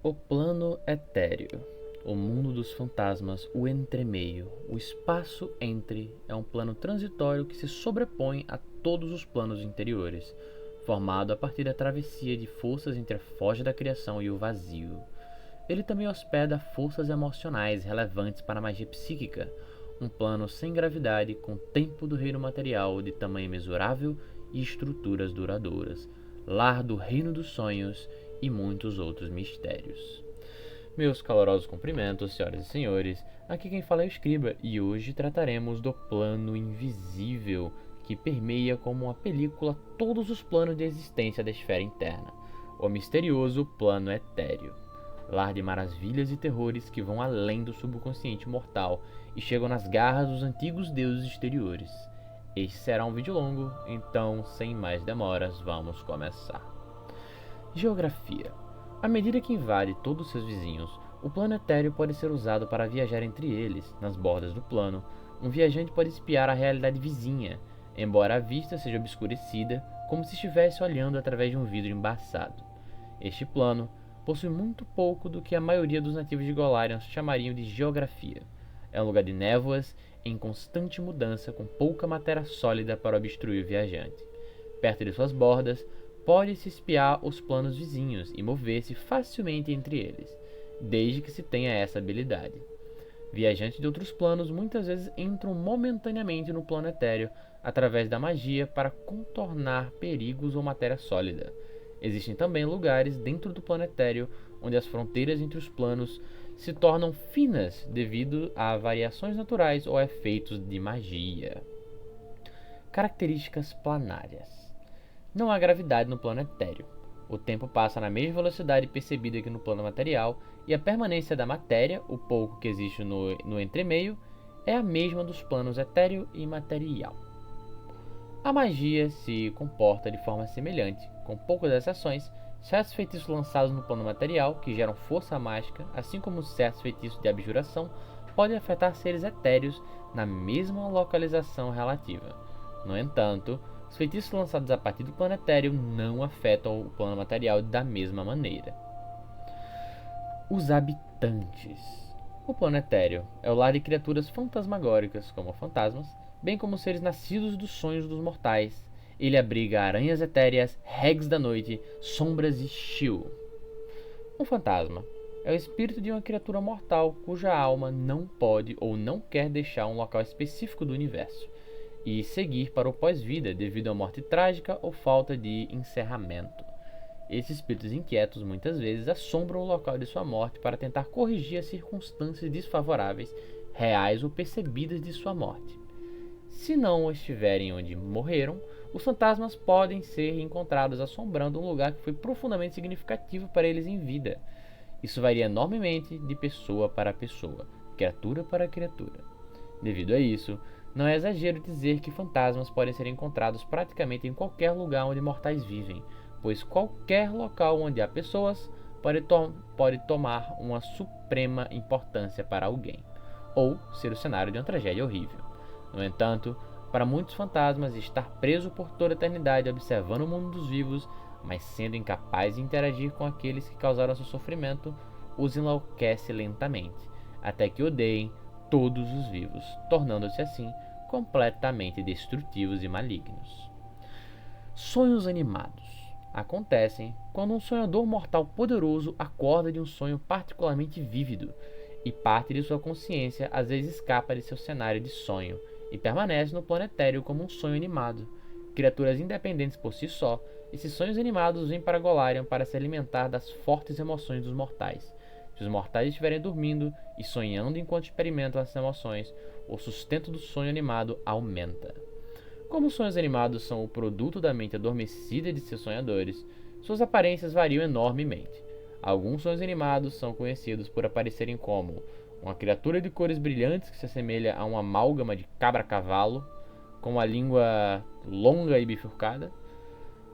O plano etéreo, o mundo dos fantasmas, o entremeio, o espaço entre é um plano transitório que se sobrepõe a todos os planos interiores, formado a partir da travessia de forças entre a foge da criação e o vazio. Ele também hospeda forças emocionais relevantes para a magia psíquica, um plano sem gravidade, com tempo do reino material de tamanho mesurável e estruturas duradouras, lar do reino dos sonhos e muitos outros mistérios. Meus calorosos cumprimentos, senhoras e senhores, aqui quem fala é o Escriba e hoje trataremos do plano invisível que permeia como uma película todos os planos de existência da esfera interna, o misterioso plano etéreo, lar de maravilhas e terrores que vão além do subconsciente mortal e chegam nas garras dos antigos deuses exteriores. Este será um vídeo longo, então sem mais demoras vamos começar. Geografia. À medida que invade todos seus vizinhos, o plano etéreo pode ser usado para viajar entre eles. Nas bordas do plano, um viajante pode espiar a realidade vizinha, embora a vista seja obscurecida, como se estivesse olhando através de um vidro embaçado. Este plano possui muito pouco do que a maioria dos nativos de Golarion chamariam de geografia. É um lugar de névoas em constante mudança, com pouca matéria sólida para obstruir o viajante. Perto de suas bordas, pode-se espiar os planos vizinhos e mover-se facilmente entre eles, desde que se tenha essa habilidade. Viajantes de outros planos muitas vezes entram momentaneamente no plano etéreo através da magia para contornar perigos ou matéria sólida. Existem também lugares dentro do plano etéreo onde as fronteiras entre os planos se tornam finas devido a variações naturais ou efeitos de magia. Características planárias. Não há gravidade no plano etéreo. O tempo passa na mesma velocidade percebida que no plano material, e a permanência da matéria, o pouco que existe no entremeio, é a mesma dos planos etéreo e material. A magia se comporta de forma semelhante, com poucas exceções. Certos feitiços lançados no plano material, que geram força mágica, assim como certos feitiços de abjuração, podem afetar seres etéreos na mesma localização relativa. No entanto, os feitiços lançados a partir do plano etéreo não afetam o plano material da mesma maneira. Os habitantes. O plano etéreo é o lar de criaturas fantasmagóricas, como fantasmas, bem como seres nascidos dos sonhos dos mortais. Ele abriga aranhas etéreas, regs da noite, sombras e Shil. Um fantasma é o espírito de uma criatura mortal cuja alma não pode ou não quer deixar um local específico do universo e seguir para o pós-vida devido à morte trágica ou falta de encerramento. Esses espíritos inquietos muitas vezes assombram o local de sua morte para tentar corrigir as circunstâncias desfavoráveis, reais ou percebidas de sua morte. Se não estiverem onde morreram, os fantasmas podem ser encontrados assombrando um lugar que foi profundamente significativo para eles em vida. Isso varia enormemente de pessoa para pessoa, criatura para criatura. Devido a isso, não é exagero dizer que fantasmas podem ser encontrados praticamente em qualquer lugar onde mortais vivem, pois qualquer local onde há pessoas pode tomar uma suprema importância para alguém, ou ser o cenário de uma tragédia horrível. No entanto, para muitos fantasmas, estar preso por toda a eternidade observando o mundo dos vivos, mas sendo incapaz de interagir com aqueles que causaram seu sofrimento, os enlouquece lentamente, até que odeiem todos os vivos, tornando-se assim completamente destrutivos e malignos. Sonhos animados acontecem quando um sonhador mortal poderoso acorda de um sonho particularmente vívido e parte de sua consciência às vezes escapa de seu cenário de sonho e permanece no plano etéreo como um sonho animado. Criaturas independentes por si só, esses sonhos animados vêm para Golarion para se alimentar das fortes emoções dos mortais. Se os mortais estiverem dormindo e sonhando enquanto experimentam essas emoções, o sustento do sonho animado aumenta. Como os sonhos animados são o produto da mente adormecida de seus sonhadores, suas aparências variam enormemente. Alguns sonhos animados são conhecidos por aparecerem como uma criatura de cores brilhantes que se assemelha a uma amálgama de cabra-cavalo, com a língua longa e bifurcada,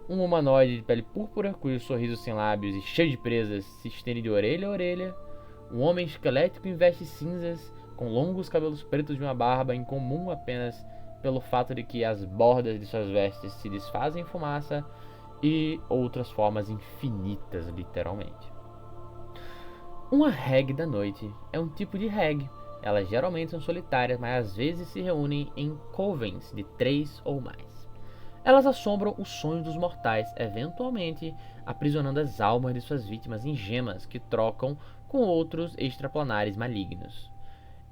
um humanoide de pele púrpura, cujo sorriso sem lábios e cheio de presas se estende de orelha a orelha, um homem esquelético em vestes cinzas, com longos cabelos pretos de uma barba incomum apenas pelo fato de que as bordas de suas vestes se desfazem em fumaça, e outras formas infinitas, literalmente. Uma hag da noite é um tipo de hag. Elas geralmente são solitárias, mas às vezes se reúnem em covens de 3 ou mais. Elas assombram os sonhos dos mortais, eventualmente aprisionando as almas de suas vítimas em gemas que trocam com outros extraplanares malignos.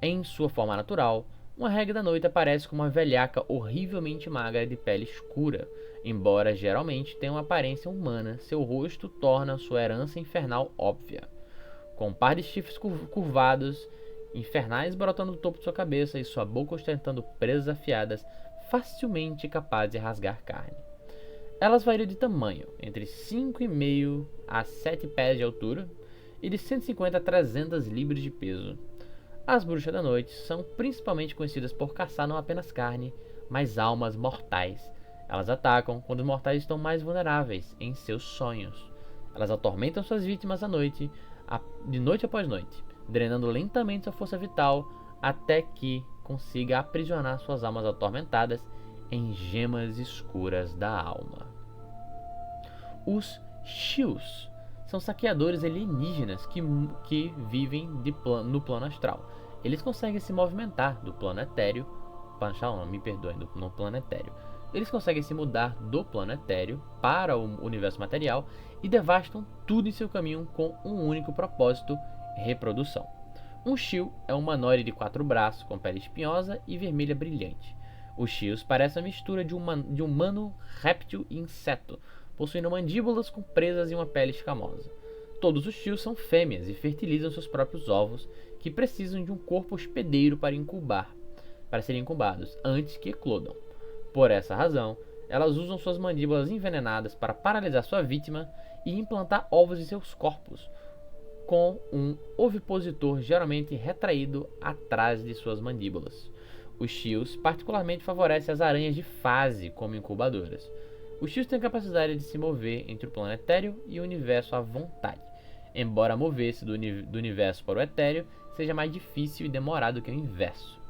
Em sua forma natural, uma hag da noite aparece como uma velhaca horrivelmente magra de pele escura. Embora geralmente tenha uma aparência humana, seu rosto torna sua herança infernal óbvia. Com um par de chifres curvados, infernais brotando do topo de sua cabeça e sua boca ostentando presas afiadas, facilmente capazes de rasgar carne. Elas variam de tamanho, entre 5,5 a 7 pés de altura e de 150 a 300 libras de peso. As bruxas da noite são principalmente conhecidas por caçar não apenas carne, mas almas mortais. Elas atacam quando os mortais estão mais vulneráveis, em seus sonhos. Elas atormentam suas vítimas à noite, de noite após noite, drenando lentamente sua força vital até que consiga aprisionar suas almas atormentadas em gemas escuras da alma. Os Shios são saqueadores alienígenas que vivem no plano astral. Eles conseguem se movimentar do plano etéreo, no plano etéreo. Eles conseguem se mudar do plano etéreo para o universo material e devastam tudo em seu caminho com um único propósito: reprodução. Um Shio é um humanoide de 4 braços com pele espinhosa e vermelha brilhante. Os Shios parecem a mistura de humano, réptil e inseto, possuindo mandíbulas com presas e uma pele escamosa. Todos os Shios são fêmeas e fertilizam seus próprios ovos, que precisam de um corpo hospedeiro para serem incubados antes que eclodam. Por essa razão, elas usam suas mandíbulas envenenadas para paralisar sua vítima e implantar ovos em seus corpos, com um ovipositor geralmente retraído atrás de suas mandíbulas. Os Shios particularmente favorecem as aranhas de fase como incubadoras. Os Shios têm a capacidade de se mover entre o plano etéreo e o universo à vontade, embora mover-se do universo para o etéreo seja mais difícil e demorado que o inverso.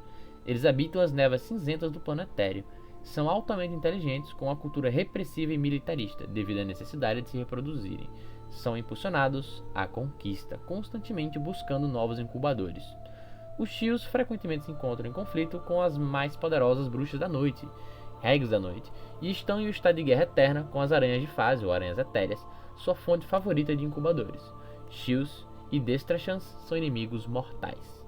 Eles habitam as névoas cinzentas do plano etéreo. São altamente inteligentes, com uma cultura repressiva e militarista, devido à necessidade de se reproduzirem. São impulsionados à conquista, constantemente buscando novos incubadores. Os Shios frequentemente se encontram em conflito com as mais poderosas bruxas da noite, hags da noite, e estão em um estado de guerra eterna com as aranhas de fase, ou aranhas etéreas, sua fonte favorita de incubadores. Shios e Destrachans são inimigos mortais.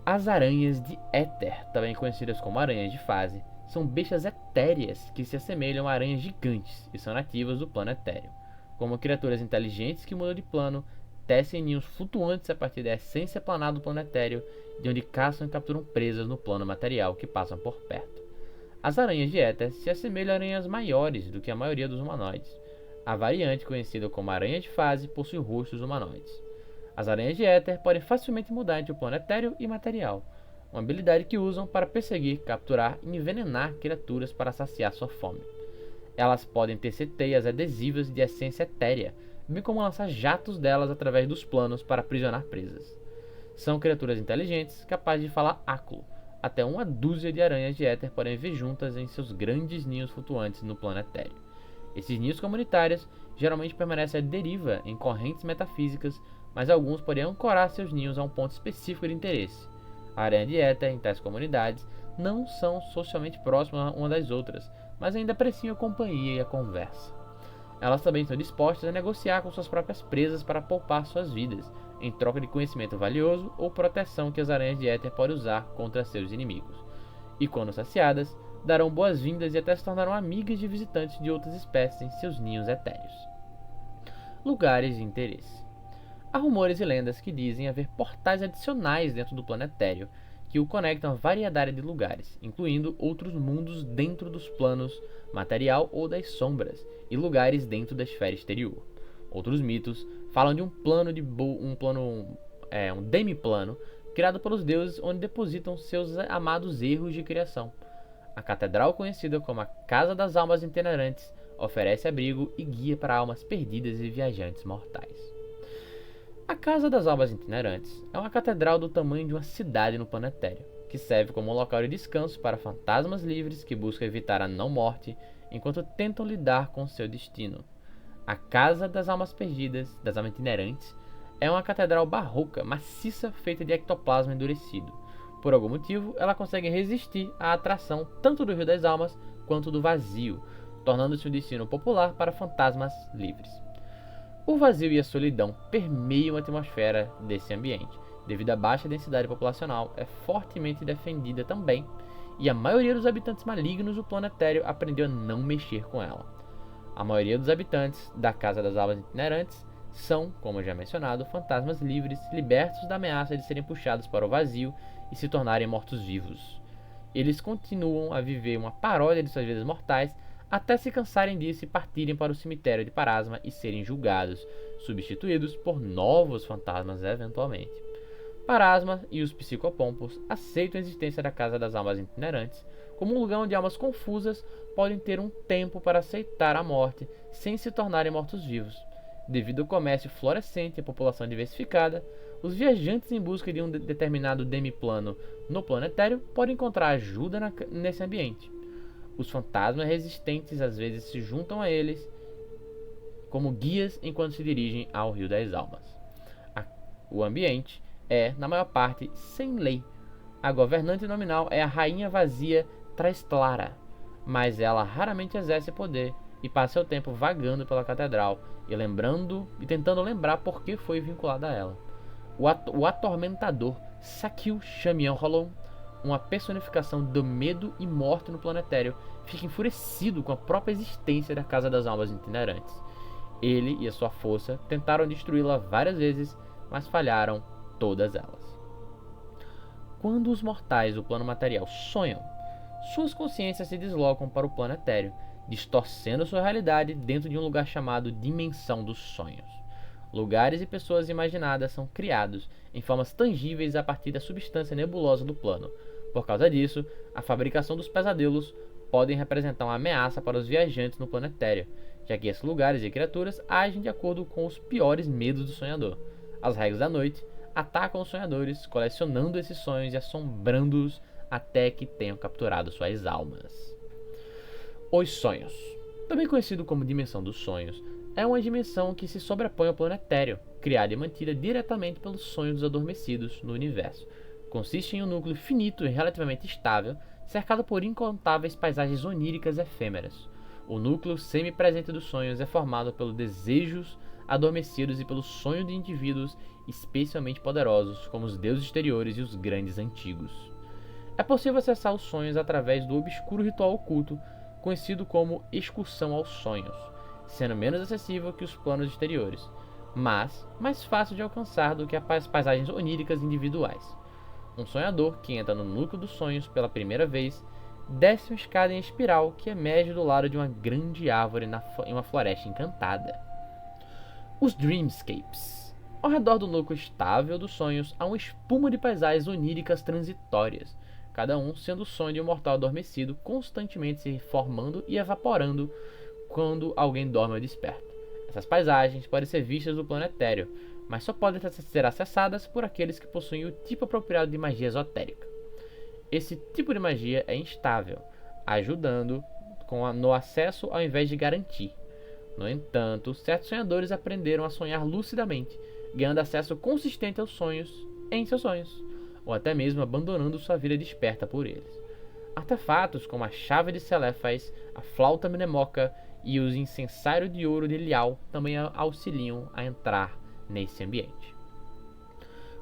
As aranhas de éter, também conhecidas como aranhas de fase, são bestas etéreas que se assemelham a aranhas gigantes e são nativas do plano etéreo. Como criaturas inteligentes que mudam de plano, tecem ninhos flutuantes a partir da essência planar do plano etéreo, de onde caçam e capturam presas no plano material que passam por perto. As aranhas de éter se assemelham a aranhas maiores do que a maioria dos humanoides. A variante, conhecida como aranha de fase, possui rostos humanoides. As aranhas de éter podem facilmente mudar entre o plano etéreo e material, uma habilidade que usam para perseguir, capturar e envenenar criaturas para saciar sua fome. Elas podem tecer teias adesivas de essência etérea, bem como lançar jatos delas através dos planos para aprisionar presas. São criaturas inteligentes, capazes de falar áculo. Até uma dúzia de aranhas de éter podem viver juntas em seus grandes ninhos flutuantes no plano etéreo. Esses ninhos comunitários geralmente permanecem à deriva em correntes metafísicas, mas alguns podem ancorar seus ninhos a um ponto específico de interesse. A aranha de éter em tais comunidades não são socialmente próximas uma das outras, mas ainda apreciam a companhia e a conversa. Elas também estão dispostas a negociar com suas próprias presas para poupar suas vidas, em troca de conhecimento valioso ou proteção que as aranhas de éter podem usar contra seus inimigos. E quando saciadas, darão boas-vindas e até se tornarão amigas de visitantes de outras espécies em seus ninhos etéreos. Lugares de interesse. Há rumores e lendas que dizem haver portais adicionais dentro do plano etéreo, que o conectam a variedade de lugares, incluindo outros mundos dentro dos planos material ou das sombras, e lugares dentro da esfera exterior. Outros mitos falam de um demiplano criado pelos deuses, onde depositam seus amados erros de criação. A catedral, conhecida como a Casa das Almas Itinerantes, oferece abrigo e guia para almas perdidas e viajantes mortais. A Casa das Almas Itinerantes é uma catedral do tamanho de uma cidade no plano etéreo, que serve como um local de descanso para fantasmas livres que buscam evitar a não-morte enquanto tentam lidar com seu destino. A Casa das Almas Perdidas, das Almas Itinerantes, É uma catedral barroca, maciça, feita de ectoplasma endurecido. Por algum motivo, ela consegue resistir à atração tanto do Rio das Almas quanto do vazio, tornando-se um destino popular para fantasmas livres. O vazio e a solidão permeiam a atmosfera desse ambiente. Devido à baixa densidade populacional, é fortemente defendida também, e a maioria dos habitantes malignos do planetário aprendeu a não mexer com ela. A maioria dos habitantes da Casa das Almas Itinerantes são, como já mencionado, fantasmas livres, libertos da ameaça de serem puxados para o vazio e se tornarem mortos-vivos. Eles continuam a viver uma paródia de suas vidas mortais até se cansarem disso e partirem para o cemitério de Parasma e serem julgados, substituídos por novos fantasmas eventualmente. Parasma e os psicopompos aceitam a existência da Casa das Almas Itinerantes como um lugar onde almas confusas podem ter um tempo para aceitar a morte sem se tornarem mortos-vivos. Devido ao comércio florescente e à população diversificada, os viajantes em busca de um determinado demiplano no planetário podem encontrar ajuda nesse ambiente. Os fantasmas resistentes às vezes se juntam a eles como guias enquanto se dirigem ao Rio das Almas. O ambiente é, na maior parte, sem lei. A governante nominal é a Rainha Vazia Trastlara, mas ela raramente exerce poder e passa seu tempo vagando pela catedral e tentando lembrar por que foi vinculada a ela. O atormentador Sakil Shamyanholon, uma personificação do medo e morte no planetário, fica enfurecido com a própria existência da Casa das Almas Itinerantes. Ele e a sua força tentaram destruí-la várias vezes, mas falharam todas elas. Quando os mortais do plano material sonham, suas consciências se deslocam para o planetário, distorcendo sua realidade dentro de um lugar chamado Dimensão dos Sonhos. Lugares e pessoas imaginadas são criados em formas tangíveis a partir da substância nebulosa do plano. Por causa disso, a fabricação dos pesadelos podem representar uma ameaça para os viajantes no planetário, já que esses lugares e criaturas agem de acordo com os piores medos do sonhador. As regras da noite atacam os sonhadores, colecionando esses sonhos e assombrando-os até que tenham capturado suas almas. Os sonhos, também conhecido como Dimensão dos Sonhos, é uma dimensão que se sobrepõe ao planetário, criada e mantida diretamente pelos sonhos dos adormecidos no universo. Consiste em um núcleo finito e relativamente estável, cercado por incontáveis paisagens oníricas efêmeras. O núcleo semi-presente dos sonhos é formado pelos desejos adormecidos e pelo sonho de indivíduos especialmente poderosos, como os deuses exteriores e os grandes antigos. É possível acessar os sonhos através do obscuro ritual oculto, conhecido como excursão aos sonhos, sendo menos acessível que os planos exteriores, mas mais fácil de alcançar do que as paisagens oníricas individuais. Um sonhador que entra no núcleo dos sonhos pela primeira vez desce uma escada em espiral que emerge do lado de uma grande árvore em uma floresta encantada. Os Dreamscapes. Ao redor do núcleo estável dos sonhos há uma espuma de paisagens oníricas transitórias, cada um sendo o sonho de um mortal adormecido, constantemente se formando e evaporando quando alguém dorme ou desperta. Essas paisagens podem ser vistas do planetário, mas só podem ser acessadas por aqueles que possuem o tipo apropriado de magia esotérica. Esse tipo de magia é instável, ajudando no acesso ao invés de garantir. No entanto, certos sonhadores aprenderam a sonhar lucidamente, ganhando acesso consistente aos sonhos em seus sonhos, ou até mesmo abandonando sua vida desperta por eles. Artefatos como a chave de Celephais, a flauta mnemoca e os incensários de ouro de Lial também auxiliam a entrar nesse ambiente.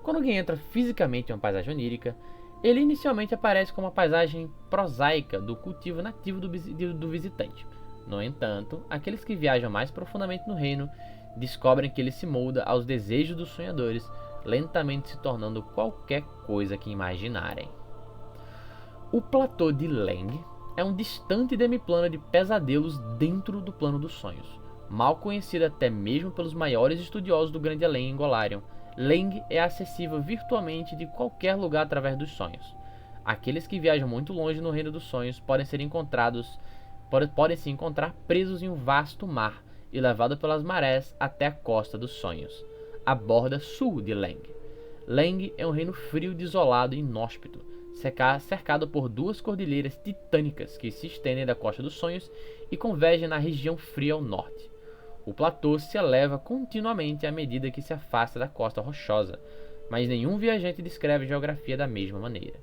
Quando alguém entra fisicamente em uma paisagem onírica, ele inicialmente aparece como uma paisagem prosaica do cultivo nativo do visitante. No entanto, aqueles que viajam mais profundamente no reino descobrem que ele se molda aos desejos dos sonhadores, lentamente se tornando qualquer coisa que imaginarem. O platô de Leng é um distante demiplano de pesadelos dentro do plano dos sonhos. Mal conhecido até mesmo pelos maiores estudiosos do Grande Além em Golarion, Leng é acessível virtualmente de qualquer lugar através dos sonhos. Aqueles que viajam muito longe no reino dos sonhos podem se encontrar presos em um vasto mar e levados pelas marés até a costa dos sonhos, a borda sul de Leng. Leng é um reino frio, desolado e inóspito, cercado por duas cordilheiras titânicas que se estendem da costa dos sonhos e convergem na região fria ao norte. O platô se eleva continuamente à medida que se afasta da costa rochosa, mas nenhum viajante descreve a geografia da mesma maneira.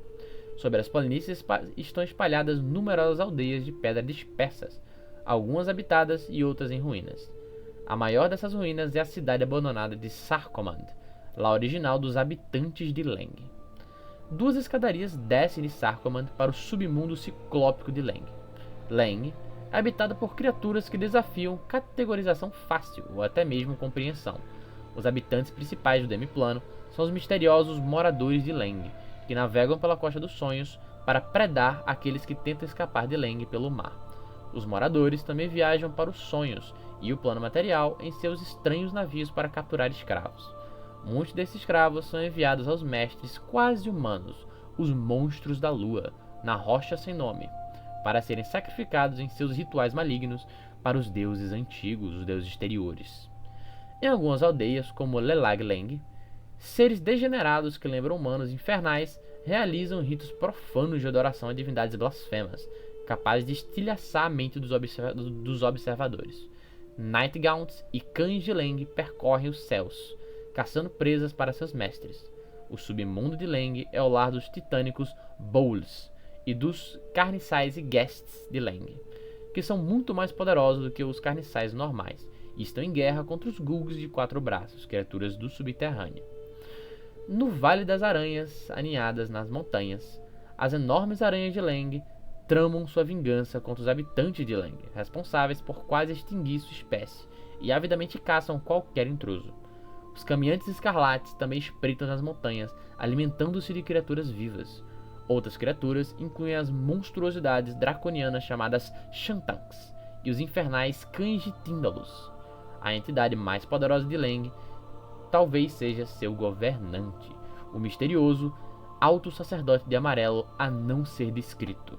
Sobre as planícies estão espalhadas numerosas aldeias de pedra dispersas, algumas habitadas e outras em ruínas. A maior dessas ruínas é a cidade abandonada de Sarkomand, lá original dos habitantes de Leng. Duas escadarias descem de Sarkomand para o submundo ciclópico de Leng. Leng é habitada por criaturas que desafiam categorização fácil ou até mesmo compreensão. Os habitantes principais do Demiplano são os misteriosos moradores de Leng, que navegam pela Costa dos Sonhos para predar aqueles que tentam escapar de Leng pelo mar. Os moradores também viajam para os sonhos e o plano material em seus estranhos navios para capturar escravos. Muitos desses escravos são enviados aos mestres quase humanos, os monstros da lua, na rocha sem nome, para serem sacrificados em seus rituais malignos para os deuses antigos, os deuses exteriores. Em algumas aldeias, como Lelag Leng, seres degenerados que lembram humanos infernais realizam ritos profanos de adoração a divindades blasfemas, capazes de estilhaçar a mente dos observadores. Nightgaunts e cães de Leng percorrem os céus, caçando presas para seus mestres. O submundo de Leng é o lar dos titânicos Bowls e dos carniçais e guests de Leng, que são muito mais poderosos do que os carniçais normais e estão em guerra contra os Gulgs de quatro braços, criaturas do subterrâneo. No Vale das Aranhas, aninhadas nas montanhas, as enormes aranhas de Leng tramam sua vingança contra os habitantes de Leng, responsáveis por quase extinguir sua espécie, e avidamente caçam qualquer intruso. Os caminhantes escarlates também espreitam nas montanhas, alimentando-se de criaturas vivas. Outras criaturas incluem as monstruosidades draconianas chamadas Shantanks e os infernais cães de Tindalus. A entidade mais poderosa de Leng talvez seja seu governante, o misterioso alto sacerdote de amarelo a não ser descrito,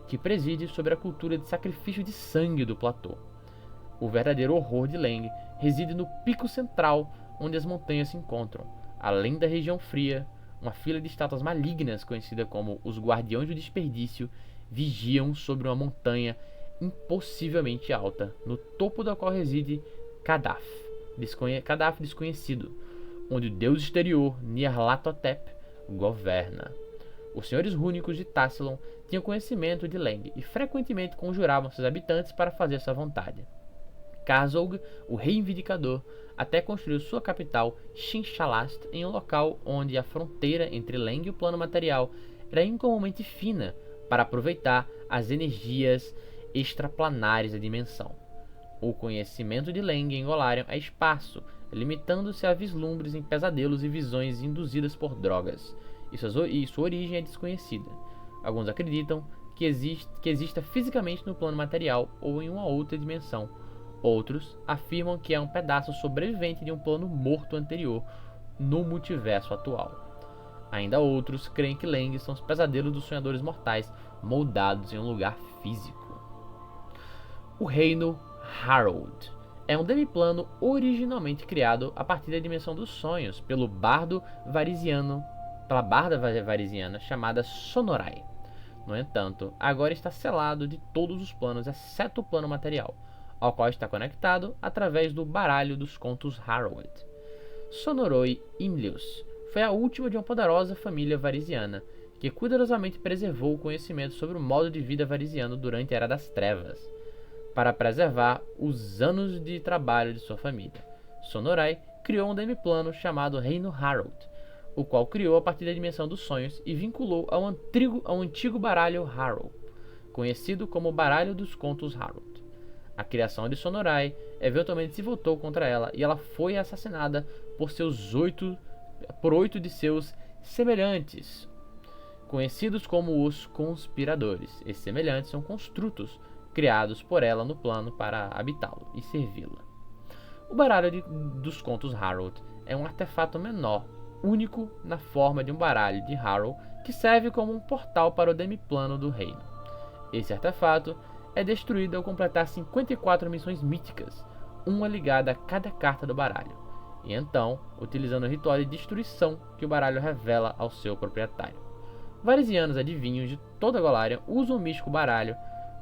que preside sobre a cultura de sacrifício de sangue do platô. O verdadeiro horror de Leng reside no pico central onde as montanhas se encontram. Além da região fria, uma fila de estátuas malignas, conhecida como os Guardiões do Desperdício, vigiam sobre uma montanha impossivelmente alta, no topo da qual reside Kadaf desconhecido, onde o deus exterior, Nyarlathotep, governa. Os senhores rúnicos de Tassilon tinham conhecimento de Leng e frequentemente conjuravam seus habitantes para fazer sua vontade. Kazog, o reivindicador, até construiu sua capital, Shin-Shalast, em um local onde a fronteira entre Leng e o plano material era incomumente fina para aproveitar as energias extraplanares da dimensão. O conhecimento de Leng em Golarion é esparso, limitando-se a vislumbres em pesadelos e visões induzidas por drogas, e sua origem é desconhecida. Alguns acreditam que exista fisicamente no plano material ou em uma outra dimensão. Outros afirmam que é um pedaço sobrevivente de um plano morto anterior no multiverso atual. Ainda outros creem que Leng são os pesadelos dos sonhadores mortais moldados em um lugar físico. O Reino Harold é um demiplano originalmente criado a partir da dimensão dos sonhos pela barda varisiana chamada Sonorai. No entanto, agora está selado de todos os planos exceto o plano material, ao qual está conectado através do baralho dos contos Harold. Sonoroi Imlius foi a última de uma poderosa família varisiana, que cuidadosamente preservou o conhecimento sobre o modo de vida varisiano durante a Era das Trevas, para preservar os anos de trabalho de sua família. Sonorai criou um demiplano chamado Reino Harold, o qual criou a partir da dimensão dos sonhos e vinculou ao antigo baralho Harrow, conhecido como Baralho dos Contos Harold. A criação de Sonorai eventualmente se voltou contra ela e ela foi assassinada por 8 de seus semelhantes, conhecidos como os Conspiradores. Esses semelhantes são construtos criados por ela no plano para habitá-lo e servi-la. O baralho dos contos Harold é um artefato menor, único na forma de um baralho de Harrow, que serve como um portal para o demiplano do reino. Esse artefato é destruído ao completar 54 missões míticas, uma ligada a cada carta do baralho, e então, utilizando o ritual de destruição que o baralho revela ao seu proprietário. Varisianos adivinhos de toda Golarion usam o místico baralho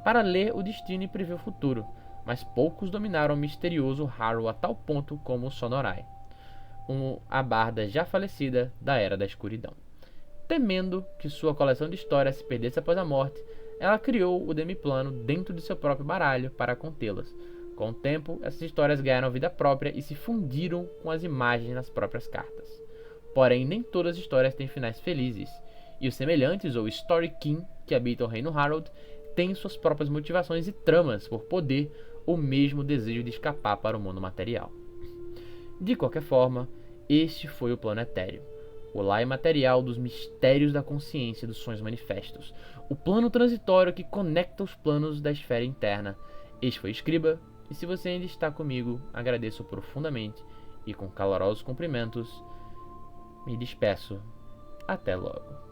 para ler o destino e prever o futuro, mas poucos dominaram o misterioso Harrow a tal ponto como o Sonorai, a barda já falecida da Era da Escuridão. Temendo que sua coleção de histórias se perdesse após a morte, ela criou o Demiplano dentro de seu próprio baralho para contê-las. Com o tempo, essas histórias ganharam vida própria e se fundiram com as imagens nas próprias cartas. Porém, nem todas as histórias têm finais felizes, e os semelhantes, ou Story King, que habitam o Reino Harold, têm suas próprias motivações e tramas por poder ou mesmo desejo de escapar para o mundo material. De qualquer forma, este foi o Plano Etéreo, o lá imaterial dos mistérios da consciência e dos sonhos manifestos, o plano transitório que conecta os planos da esfera interna. Este foi Escriba, e se você ainda está comigo, agradeço profundamente e com calorosos cumprimentos, me despeço. Até logo.